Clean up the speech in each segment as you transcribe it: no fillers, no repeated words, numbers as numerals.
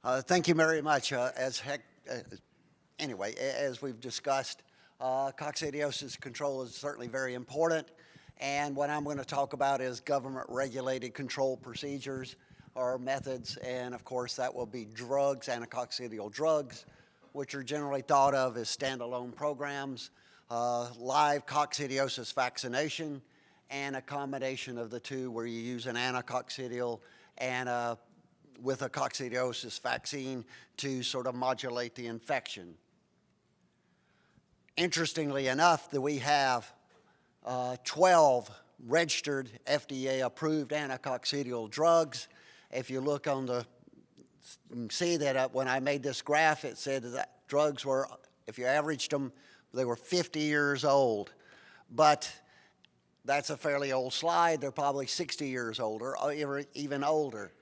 Thank you very much. Anyway, as we've discussed, coccidiosis control is certainly very important. And what I'm going to talk about is government-regulated control procedures or methods. And of course, that will be drugs, anticoccidial drugs, which are generally thought of as standalone programs, live coccidiosis vaccination, and a combination of the two where you use an anticoccidial and with a coccidiosis vaccine to sort of modulate the infection. Interestingly enough, that we have 12 registered FDA-approved anticoccidial drugs. If you look on the, you see that when I made this graph, it said that drugs were, if you averaged them, they were 50 years old. But that's a fairly old slide. They're probably 60 years older, or even older.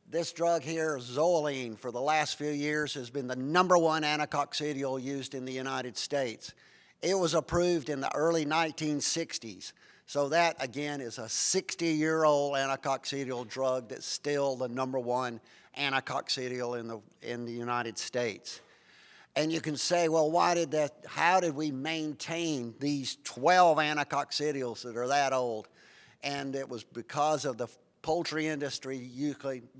This drug here, Zoline, for the last few years has been the #1 anticoccidial used in the United States. It was approved in the early 1960s. So that, again, is a 60-year-old anticoccidial drug that's still the #1 anticoccidial in the United States. And you can say, well, how did we maintain these 12 anticoccidials that are that old? And it was because of the poultry industry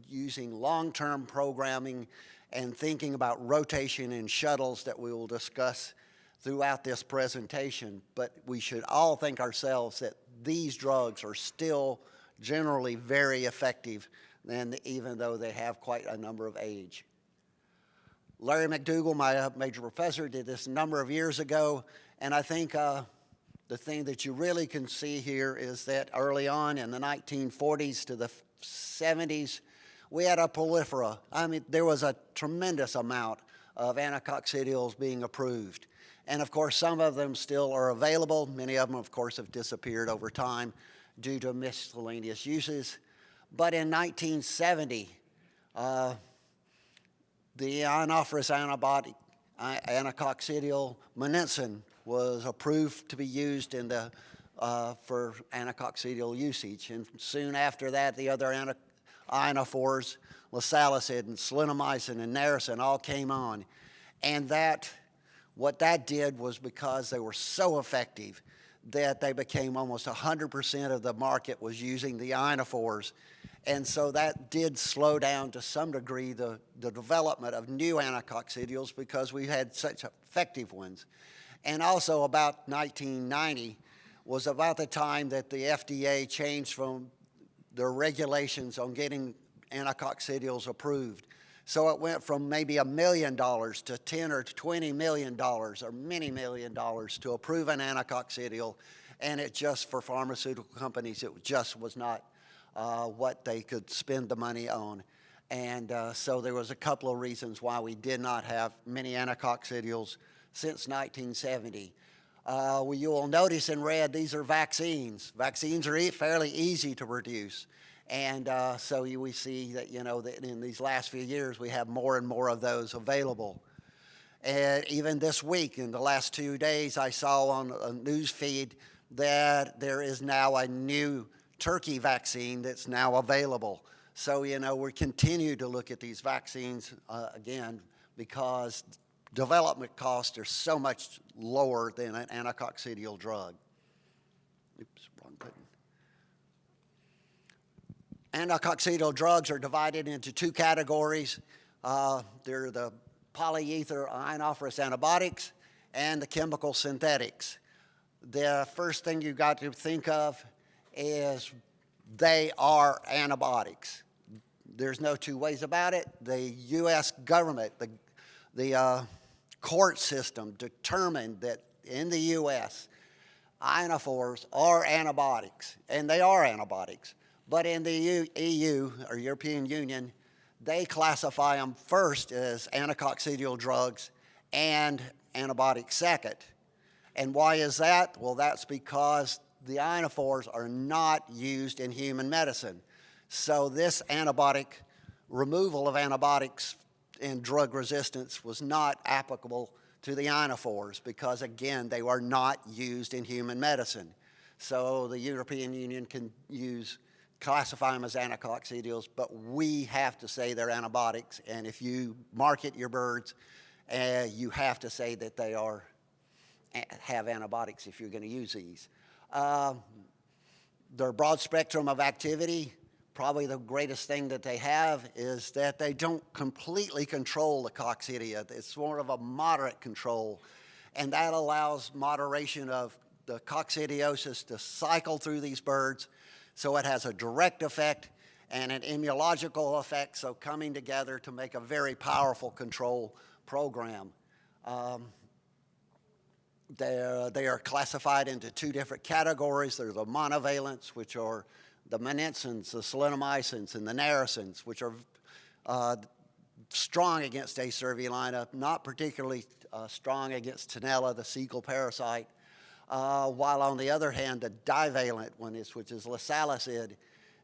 using long-term programming and thinking about rotation in shuttles that we will discuss throughout this presentation. But we should all think ourselves that these drugs are still generally very effective, even though they have quite a number of age. Larry McDougall, my major professor, did this a number of years ago, and I think the thing that you really can see here is that early on in the 1940s to the 70s, we had a proliferation. I mean, there was a tremendous amount of anticoccidials being approved. And of course, some of them still are available. Many of them, of course, have disappeared over time due to miscellaneous uses. But in 1970, the inophorous antibiotic, anticoccidial Monensin, was approved to be used for anticoccidial usage. And soon after that, the other inophores, lasalicid and slinomycin and narasin, all came on. And what that did was because they were so effective that they became almost 100% of the market was using the inophores. And so that did slow down to some degree the development of new anticoccidials because we had such effective ones. And also about 1990 was about the time that the FDA changed from their regulations on getting anticoccidials approved. So it went from maybe $1 million to $10 or $20 million or many $1 million to approve an anticoccidial. And it just, for pharmaceutical companies, it just was not what they could spend the money on. And so there was a couple of reasons why we did not have many anticoccidials since 1970. You will notice in red, these are vaccines. Vaccines are fairly easy to produce. And so we see that, that in these last few years, we have more and more of those available. And even this week, in the last 2 days, I saw on a news feed that there is now a new turkey vaccine that's now available. So, we continue to look at these vaccines again because development costs are so much lower than an anticoccidial drug. Oops, wrong button. Anticoccidial drugs are divided into two categories. They're the polyether inophorous antibiotics and the chemical synthetics. The first thing you've got to think of is they are antibiotics. There's no two ways about it. The U.S. government, the court system determined that in the U.S., inophores are antibiotics, and they are antibiotics. But in the EU, or European Union, they classify them first as anticoccidial drugs and antibiotics second. And why is that? Well, that's because the inophores are not used in human medicine. So this removal of antibiotics in drug resistance was not applicable to the inophores because, again, they were not used in human medicine. So the European Union can use classify them as anticoccidials, but we have to say they're antibiotics. And if you market your birds, you have to say that they have antibiotics if you're going to use these. Their broad spectrum of activity, probably the greatest thing that they have is that they don't completely control the coccidia. It's more of a moderate control, and that allows moderation of the coccidiosis to cycle through these birds, so it has a direct effect and an immunological effect, so coming together to make a very powerful control program. They are classified into two different categories. There's the monovalents, which are the monensins, the salinomycins, and the narracins, which are strong against A. cervulina, not particularly strong against Tenella, the cecal parasite, while on the other hand, the divalent one, which is lasalicid,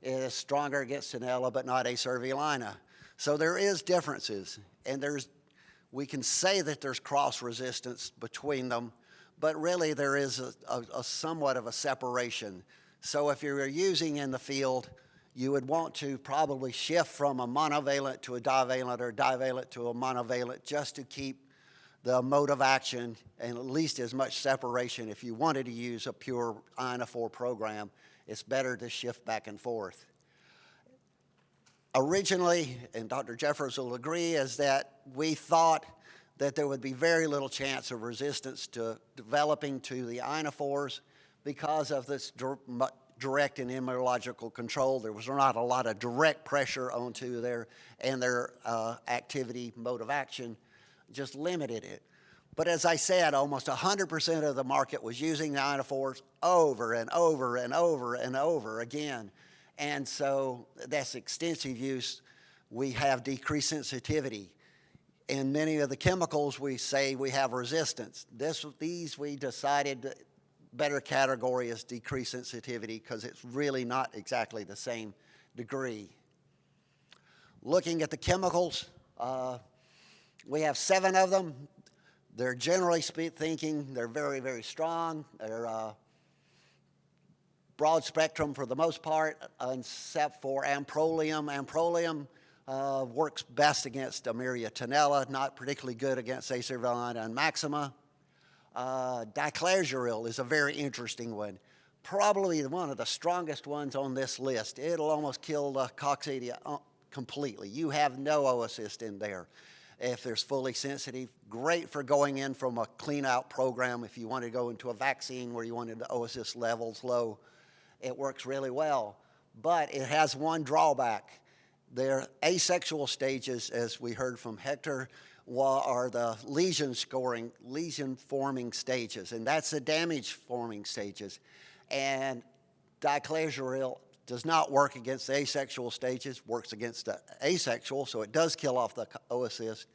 is stronger against Tenella, but not A. cervulina. So there is differences, and we can say that there's cross-resistance between them, but really there is a somewhat of a separation. So if you're using in the field, you would want to probably shift from a monovalent to a divalent or divalent to a monovalent just to keep the mode of action and at least as much separation. If you wanted to use a pure ionophore program, it's better to shift back and forth. Originally, and Dr. Jeffers will agree, is that we thought that there would be very little chance of resistance to developing to the ionophores because of this direct and immunological control. There was not a lot of direct pressure onto their activity, mode of action, just limited it. But as I said, almost 100% of the market was using the ionophores over and over and over and over again. And so that's extensive use. We have decreased sensitivity. In many of the chemicals, we say we have resistance. These we decided the better category is decreased sensitivity because it's really not exactly the same degree. Looking at the chemicals, we have 7 of them. They're generally speaking, they're very, very strong. They're broad spectrum for the most part, except for amprolium. Amprolium works best against Amiria tenella, not particularly good against A. cervulina and maxima. Diclazuril is a very interesting one. Probably one of the strongest ones on this list. It'll almost kill the coccidia completely. You have no oocyst in there. If there's fully sensitive, great for going in from a clean out program. If you want to go into a vaccine where you wanted the oocyst levels low, it works really well. But it has one drawback. Their asexual stages, as we heard from Hector, are the lesion forming stages, and that's the damage forming stages. And diclazuril does not work against the asexual stages, works against the asexual, so it does kill off the oocyst,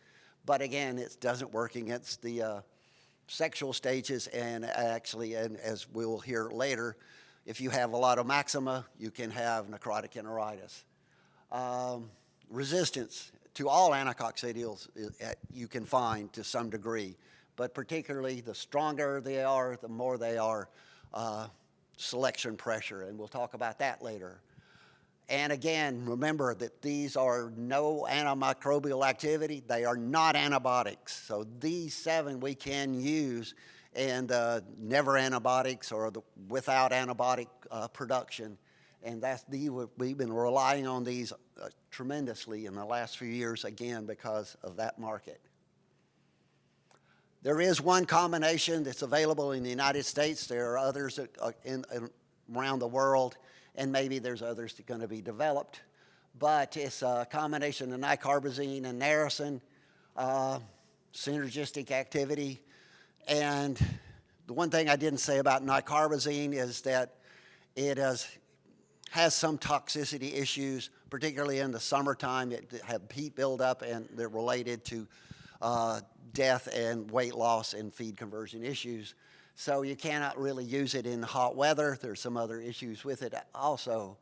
but again, it doesn't work against the sexual stages, and actually, and as we'll hear later, if you have a lot of maxima, you can have necrotic enteritis. Resistance to all anticoccidials you can find to some degree, but particularly the stronger they are, the more they are selection pressure, and we'll talk about that later. And again, remember that these are no antimicrobial activity. They are not antibiotics. So these 7 we can use and never antibiotics or without antibiotic production. And we've been relying on these tremendously in the last few years, again, because of that market. There is one combination that's available in the United States. There are others around the world, and maybe there's others that are going to be developed. But it's a combination of nicarbazine and narracin, synergistic activity. And the one thing I didn't say about nicarbazine is that it has some toxicity issues, particularly in the summertime. It have heat buildup, and they're related to death and weight loss and feed conversion issues. So you cannot really use it in hot weather. There's some other issues with it also.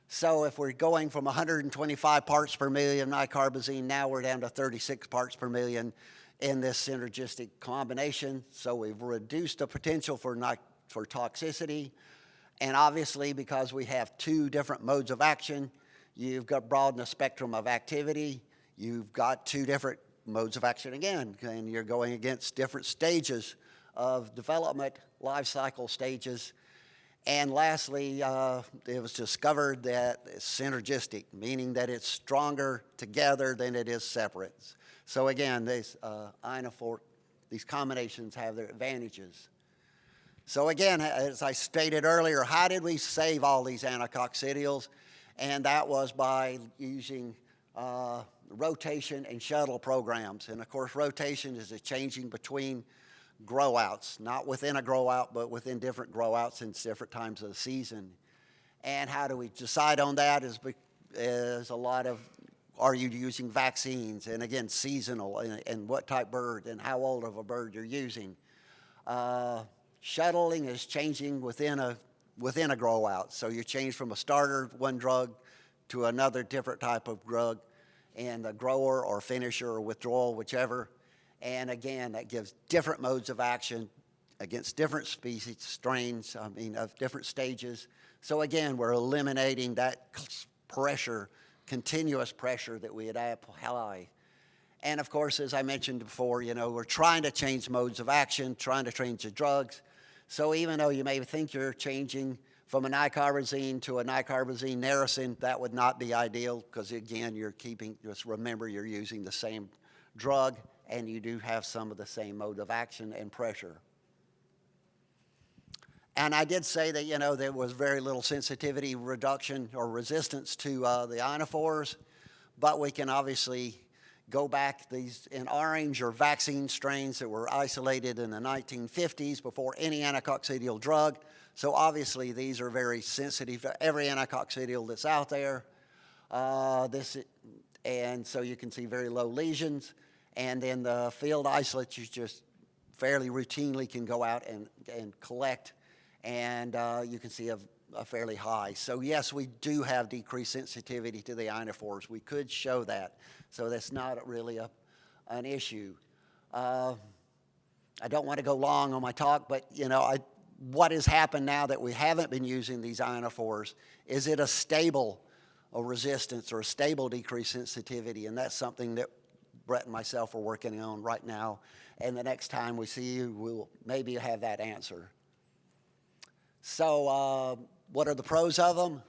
So if we're going from 125 parts per million nicarbazine, now we're down to 36 parts per million in this synergistic combination. So we've reduced the potential for toxicity, And obviously, because we have two different modes of action, you've got broadened the spectrum of activity. You've got two different modes of action again, and you're going against different stages of development, life cycle stages. And lastly, it was discovered that it's synergistic, meaning that it's stronger together than it is separate. So again, these ionophore, these combinations have their advantages. So again, as I stated earlier, how did we save all these anacoccidials? And that was by using rotation and shuttle programs. And of course, rotation is a changing between grow outs, not within a grow out, but within different grow outs in different times of the season. And how do we decide on that is a lot of, are you using vaccines? And again, seasonal, and what type bird, and how old of a bird you're using. Shuttling is changing within a grow out. So you change from a starter, one drug, to another different type of drug, and the grower or finisher or withdrawal, whichever. And again, that gives different modes of action against different species, strains, of different stages. So again, we're eliminating that pressure, continuous pressure that we had apply. And of course, as I mentioned before, we're trying to change modes of action, trying to change the drugs. So even though you may think you're changing from a nicarbazine to a nicarbazine narracin, that would not be ideal, because again, just remember you're using the same drug, and you do have some of the same mode of action and pressure. And I did say that, there was very little sensitivity reduction or resistance to the ionophores, but we can obviously go back. These in orange are vaccine strains that were isolated in the 1950s before any anacoccidial drug. So obviously these are very sensitive to every anacoccidial that's out there. And so you can see very low lesions. And then the field isolates you just fairly routinely can go out and collect, and you can see a fairly high. So yes, we do have decreased sensitivity to the ionophores. We could show that. So that's not really an issue. I don't want to go long on my talk, but what has happened now that we haven't been using these ionophores? Is it a stable resistance or a stable decreased sensitivity? And that's something that Brett and myself are working on right now. And the next time we see you, we'll maybe have that answer. So what are the pros of them?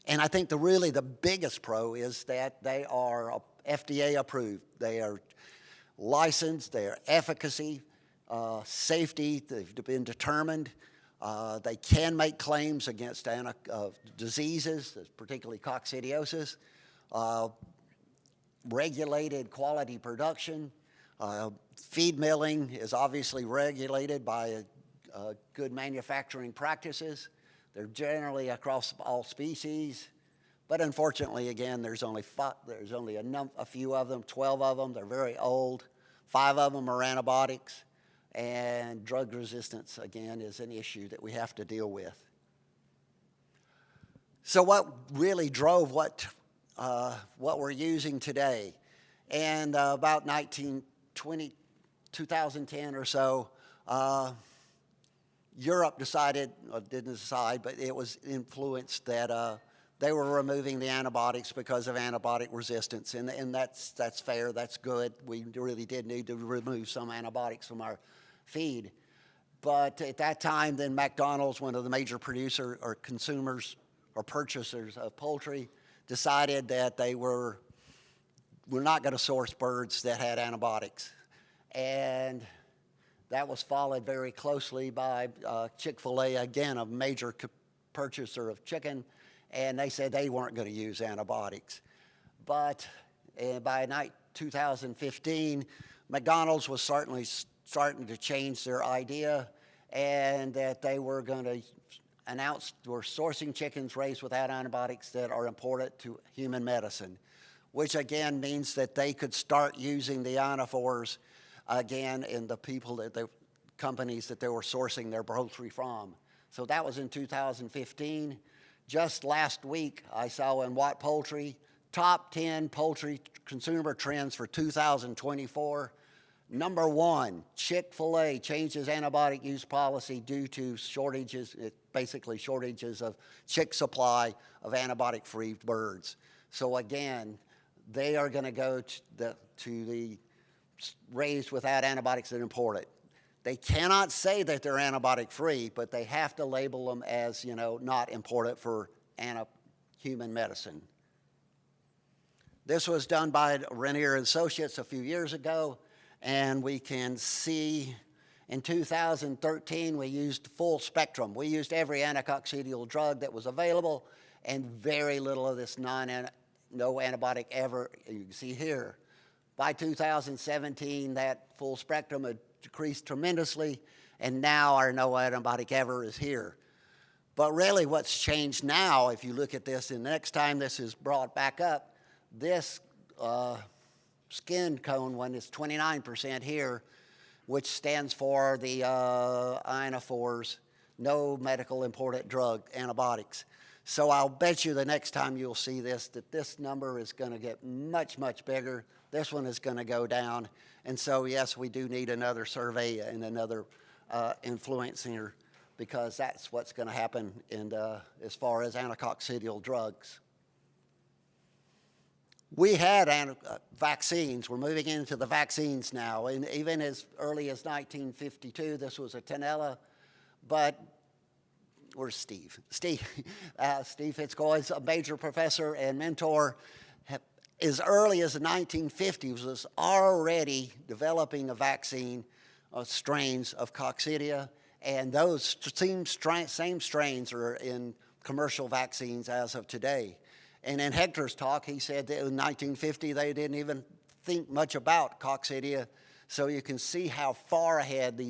And I think the biggest pro is that they are FDA approved. They are licensed, their efficacy, safety, they've been determined. They can make claims against diseases, particularly coccidiosis. Regulated quality production. Feed milling is obviously regulated by good manufacturing practices. They're generally across all species, but unfortunately, again, there's only a few of them, 12 of them. They're very old. 5 of them are antibiotics, and drug resistance, again, is an issue that we have to deal with. So what really drove what we're using today? And about 2010 or so, Europe didn't decide, but it was influenced that they were removing the antibiotics because of antibiotic resistance. And that's fair, that's good. We really did need to remove some antibiotics from our feed. But at that time, then McDonald's, one of the major producers or consumers or purchasers of poultry, decided that they were not going to source birds that had antibiotics. And that was followed very closely by Chick-fil-A, again, a major purchaser of chicken, and they said they weren't going to use antibiotics. But by 2015, McDonald's was certainly starting to change their idea, and that they were going to announce we're sourcing chickens raised without antibiotics that are important to human medicine, which again means that they could start using the ionophores again in the companies that they were sourcing their poultry from. So that was in 2015. Just last week, I saw in Watt Poultry, top 10 poultry consumer trends for 2024. Number 1, Chick-fil-A changes antibiotic use policy due to shortages. basically shortages of chick supply of antibiotic-free birds. So again, they are going to go to the raised without antibiotics and imported. They cannot say that they're antibiotic-free, but they have to label them as, not imported for human medicine. This was done by Rainier Associates a few years ago, and we can see in 2013 we used full spectrum. We used every anticoccidial drug that was available, and very little of this no antibiotic ever. You can see here. By 2017, that full spectrum had decreased tremendously, and now our no antibiotic ever is here. But really what's changed now, if you look at this, and the next time this is brought back up, this skin cone one is 29% here, which stands for the ionophores, no medical imported drug antibiotics. So I'll bet you the next time you'll see this, that this number is going to get much, much bigger. This one is going to go down. And so, yes, we do need another survey and another influencer, because that's what's going to happen as far as anticoccidial drugs. We had vaccines. We're moving into the vaccines now. And even as early as 1952, this was a Tenella, but where's Steve? Steve Fitzcoy is a major professor and mentor. As early as the 1950s was already developing a vaccine of strains of Coccidia, and those same strains are in commercial vaccines as of today. And in Hector's talk, he said that in 1950 they didn't even think much about Coccidia, so you can see how far ahead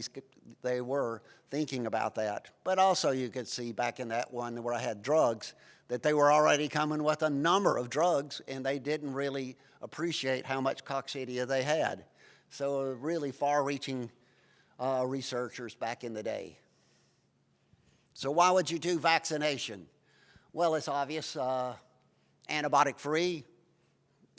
they were thinking about that. But also you could see back in that one where I had drugs, that they were already coming with a number of drugs, and they didn't really appreciate how much Coccidia they had. So really far-reaching researchers back in the day. So why would you do vaccination? Well, it's obvious, antibiotic-free.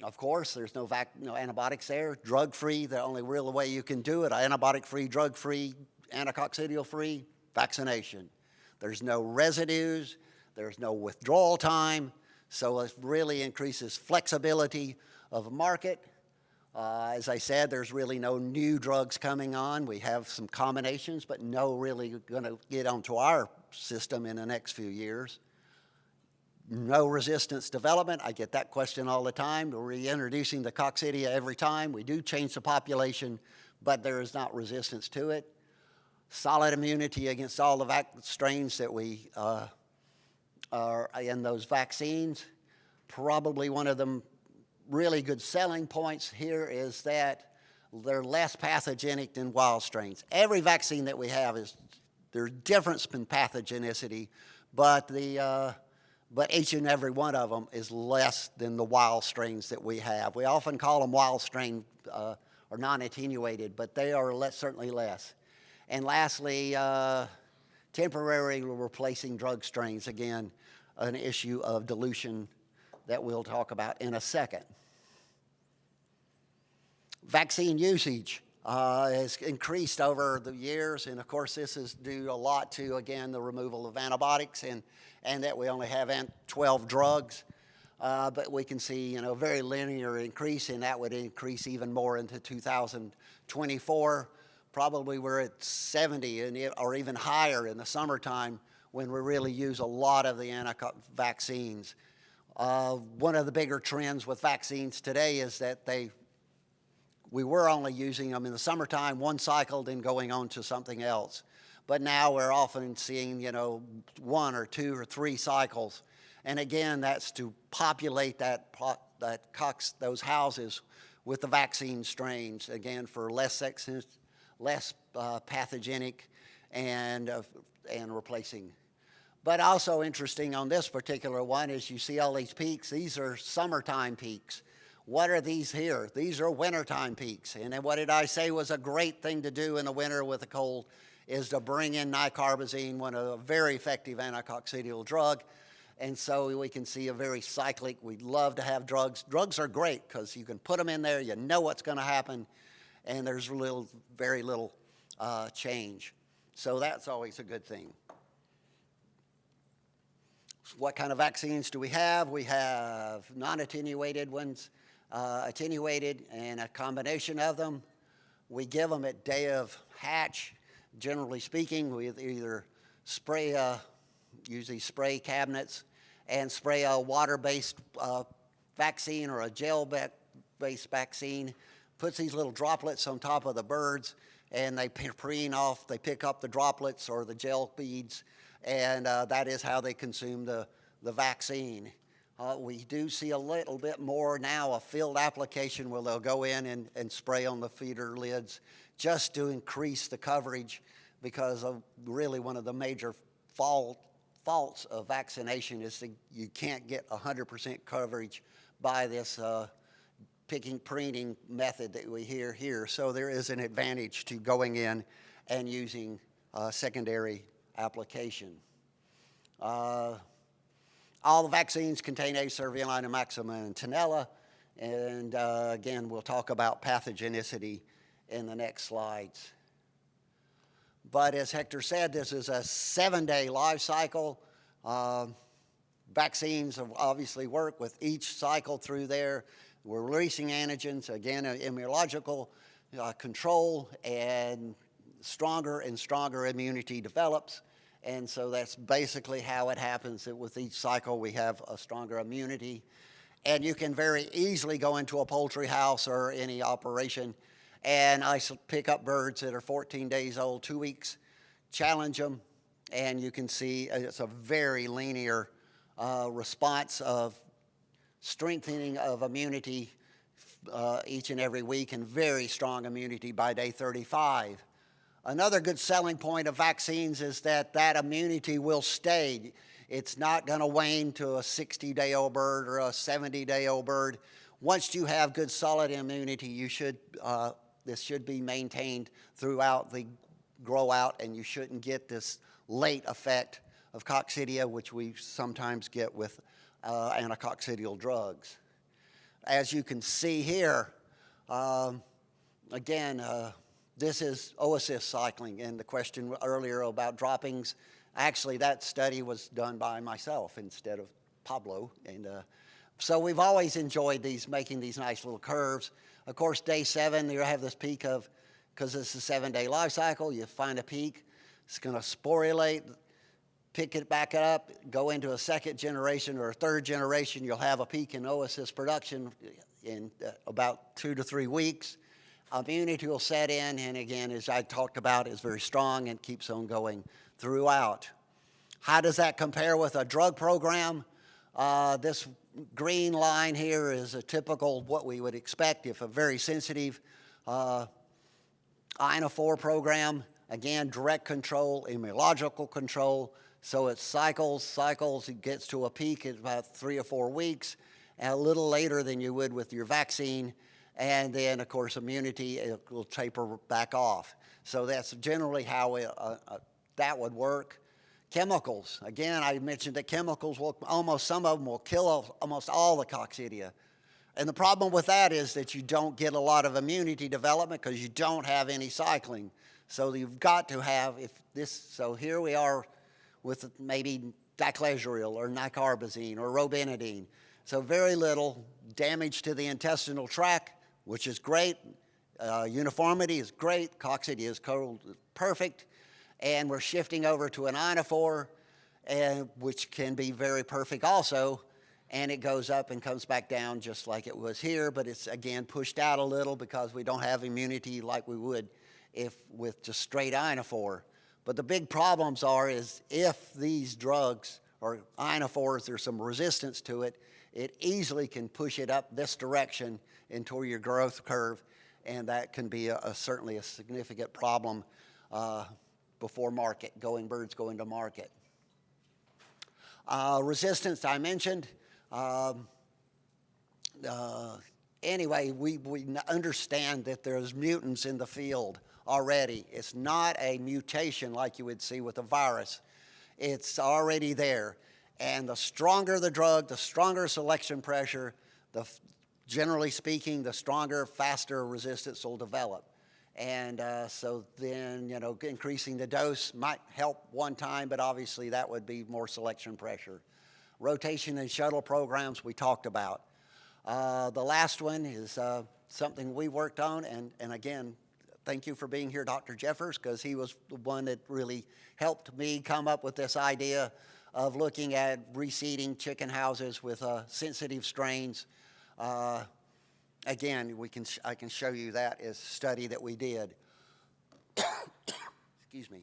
Of course, there's no antibiotics there. Drug-free, the only real way you can do it, antibiotic-free, drug-free, anticoccidial-free, vaccination. There's no residues. There's no withdrawal time, so it really increases flexibility of a market. As I said, there's really no new drugs coming on. We have some combinations, but no really going to get onto our system in the next few years. No resistance development. I get that question all the time. We're reintroducing the Coccidia every time. We do change the population, but there is not resistance to it. Solid immunity against all the strains that we are in those vaccines. Probably one of the really good selling points here is that they're less pathogenic than wild strains. Every vaccine that we have there's difference in pathogenicity, but each and every one of them is less than the wild strains that we have. We often call them wild strain or non-attenuated, but they are certainly less. And lastly, temporarily replacing drug strains, again, an issue of dilution that we'll talk about in a second. Vaccine usage has increased over the years, and of course this is due a lot to, again, the removal of antibiotics and that we only have 12 drugs. But we can see, very linear increase, and that would increase even more into 2024. Probably we're at 70 or even higher in the summertime when we really use a lot of the vaccines. One of the bigger trends with vaccines today is that we were only using them in the summertime, one cycle, then going on to something else. But now we're often seeing, 1 or 2 or 3 cycles. And again, that's to populate those houses with the vaccine strains, again, for less pathogenic and replacing. But also interesting on this particular one is you see all these peaks. These are summertime peaks. What are these here? These are wintertime peaks. And then what did I say was a great thing to do in the winter with a cold is to bring in nicarbazine, a very effective anticoccidial drug. And so we can see a very cyclic. We'd love to have drugs. Drugs are great because you can put them in there, you know what's going to happen, and there's very little change. So that's always a good thing. What kind of vaccines do we have? We have non-attenuated ones, attenuated, and a combination of them. We give them at day of hatch. Generally speaking, we either spray, usually spray cabinets, and spray a water-based vaccine or a gel-based vaccine. Puts these little droplets on top of the birds, and they preen off, they pick up the droplets or the gel beads, and that is how they consume the vaccine. We do see a little bit more now, a field application where they'll go in and spray on the feeder lids just to increase the coverage, because of really one of the major faults of vaccination is that you can't get 100% coverage by this preening method that we hear here. So there is an advantage to going in and using secondary application. All the vaccines contain A cervellina maxima and tenella, and again, we'll talk about pathogenicity in the next slides. But as Hector said, this is a 7-day life cycle. Vaccines obviously work with each cycle through there. We're releasing antigens, again, immunological control, and stronger immunity develops. And so that's basically how it happens, that with each cycle we have a stronger immunity. And you can very easily go into a poultry house or any operation and pick up birds that are 14 days old, 2 weeks, challenge them, and you can see it's a very linear response of strengthening of immunity each and every week, and very strong immunity by day 35. Another good selling point of vaccines is that immunity will stay. It's not going to wane to a 60-day-old bird or a 70-day-old bird. Once you have good solid immunity, this should be maintained throughout the grow out, and you shouldn't get this late effect of coccidia, which we sometimes get with anticoccidial drugs. As you can see here, again, this is oocyst cycling, and the question earlier about droppings, actually that study was done by myself instead of Pablo, and so we've always enjoyed making these nice little curves. Of course, day 7, you have this peak of, because it's a 7-day life cycle, you find a peak, it's going to sporulate, pick it back up, go into a second generation or a third generation, you'll have a peak in oocyst production in about 2 to 3 weeks. Immunity will set in, and again, as I talked about, is very strong and keeps on going throughout. How does that compare with a drug program? This green line here is a typical what we would expect if a very sensitive inophore program. Again, direct control, immunological control. So it cycles, it gets to a peak at about 3 or 4 weeks, and a little later than you would with your vaccine. And then, of course, immunity will taper back off. So that's generally how that would work. Chemicals, again, I mentioned that chemicals some of them will kill almost all the coccidia. And the problem with that is that you don't get a lot of immunity development because you don't have any cycling. So you've got to have, so here we are with maybe diclazuril or nicarbazine or robenadine. So very little damage to the intestinal tract, which is great. Uniformity is great. Coccidia is perfect. And we're shifting over to an inophore, which can be very perfect also. And it goes up and comes back down just like it was here, but it's, again, pushed out a little because we don't have immunity like we would with just straight inophore. But the big problems is if these drugs or inophores, there's some resistance to it, it easily can push it up this direction into your growth curve, and that can be certainly a significant problem before birds go into market. Resistance, I mentioned. Anyway, we understand that there's mutants in the field already. It's not a mutation like you would see with a virus. It's already there. And the stronger the drug, the stronger selection pressure, generally speaking, the stronger, faster resistance will develop. And so then, increasing the dose might help one time, but obviously that would be more selection pressure. rotation and shuttle programs we talked about. The last one is something we worked on, and again, thank you for being here, Dr. Jeffers, because he was the one that really helped me come up with this idea of looking at reseeding chicken houses with sensitive strains. Again, I can show you that as a study that we did. Excuse me.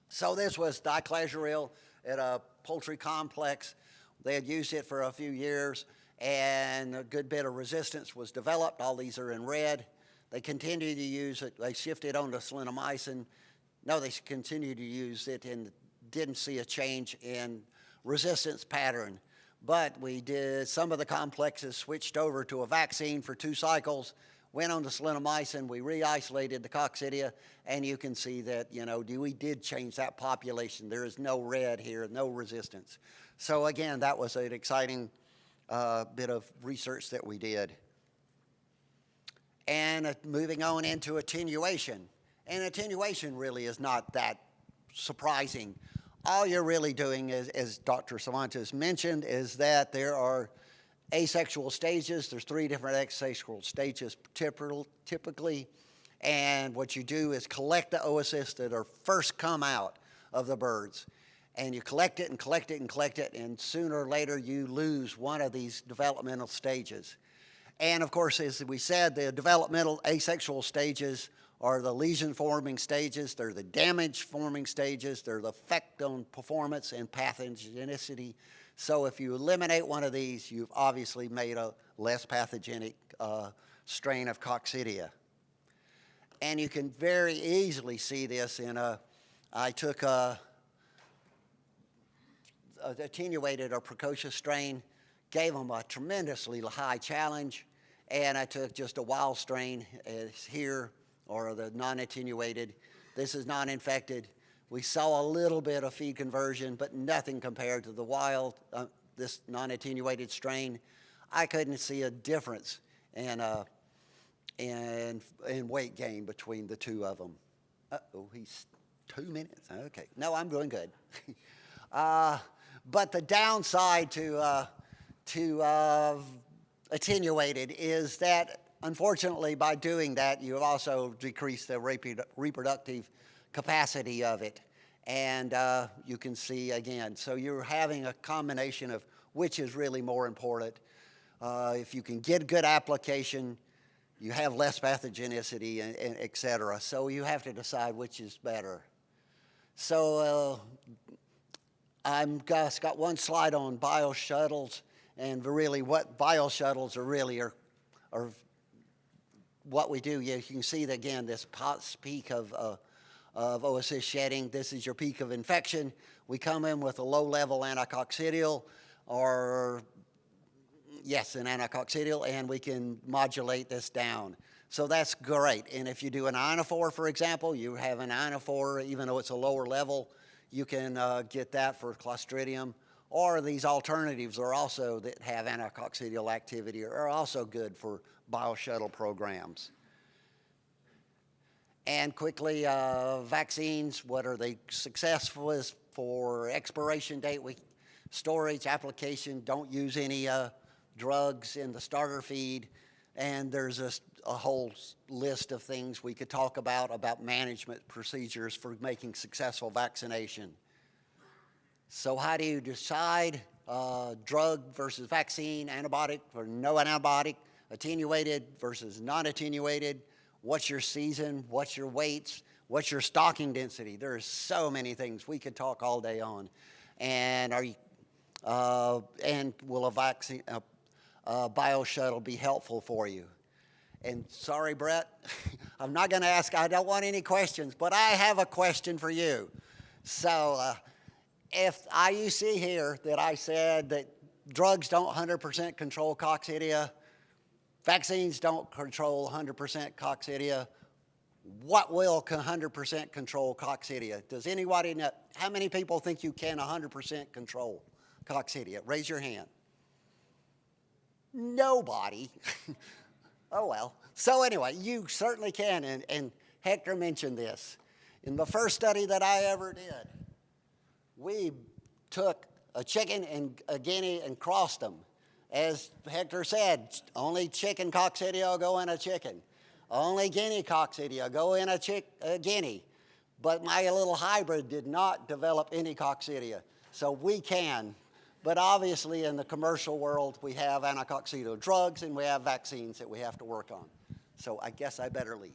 So this was diclazuril at a poultry complex. They had used it for a few years, and a good bit of resistance was developed. All these are in red. They continued to use it. They shifted on to slinomycin. No, they continued to use it and didn't see a change in resistance pattern. But we did, some of the complexes switched over to a vaccine for 2 cycles, went on to slinomycin, we re-isolated the coccidia, and you can see that, we did change that population. There is no red here, no resistance. So again, that was an exciting bit of research that we did. And moving on into attenuation. And attenuation really is not that surprising. All you're really doing is, as Dr. Cervantes mentioned, is that there are asexual stages. There's 3 different asexual stages typically. And what you do is collect the oocysts that are first come out of the birds. And you collect it and collect it and collect it, and sooner or later you lose one of these developmental stages. And of course, as we said, the developmental asexual stages are the lesion-forming stages, they're the damage-forming stages, they're the effect on performance and pathogenicity. So if you eliminate one of these, you've obviously made a less pathogenic strain of Coccidia. And you can very easily see this in I took a attenuated or precocious strain, gave them a tremendously high challenge, and I took just a wild strain as here, or the non-attenuated. This is non-infected. We saw a little bit of feed conversion, but nothing compared to the wild, this non-attenuated strain. I couldn't see a difference in weight gain between the 2 of them. Uh-oh, he's 2 minutes. Okay, no, I'm doing good. But the downside to attenuated is that, unfortunately, by doing that, you have also decreased the reproductive capacity of it. And you can see, again, so you're having a combination of which is really more important. If you can get good application, you have less pathogenicity, and et cetera. So you have to decide which is better. So I've just got one slide on bioshuttles, and really what bioshuttles are really are what we do. You can see that, again, this peak of oocyst shedding. This is your peak of infection. We come in with a low-level anticoccidial, or yes, an anticoccidial, and we can modulate this down. So that's great. And if you do an ionophore, for example, you have an ionophore, even though it's a lower level, you can get that for Clostridium. Or these alternatives are also that have anticoccidial activity are also good for bioshuttle programs. And quickly, vaccines, what are they successful with for expiration date, storage, application, don't use any drugs in the starter feed, and there's a whole list of things we could talk about management procedures for making successful vaccination. So how do you decide drug versus vaccine, antibiotic or no antibiotic, attenuated versus non-attenuated? What's your season? What's your weights? What's your stocking density? There are so many things we could talk all day on. And and will a vaccine, bioshuttle be helpful for you? And sorry, Brett, I'm not going to ask. I don't want any questions, but I have a question for you. So you see here that I said that drugs don't 100% control coccidia, vaccines don't control 100% coccidia. What will 100% control coccidia? Does anybody know? How many people think you can 100% control coccidia? Raise your hand. Nobody. Oh, well. So anyway, you certainly can, and Hector mentioned this. In the first study that I ever did, we took a chicken and a guinea and crossed them. As Hector said, only chicken coccidia go in a chicken. Only guinea coccidia go in a guinea. But my little hybrid did not develop any coccidia. So we can. But obviously in the commercial world, we have anticoccidial drugs and we have vaccines that we have to work on. So I guess I better leave.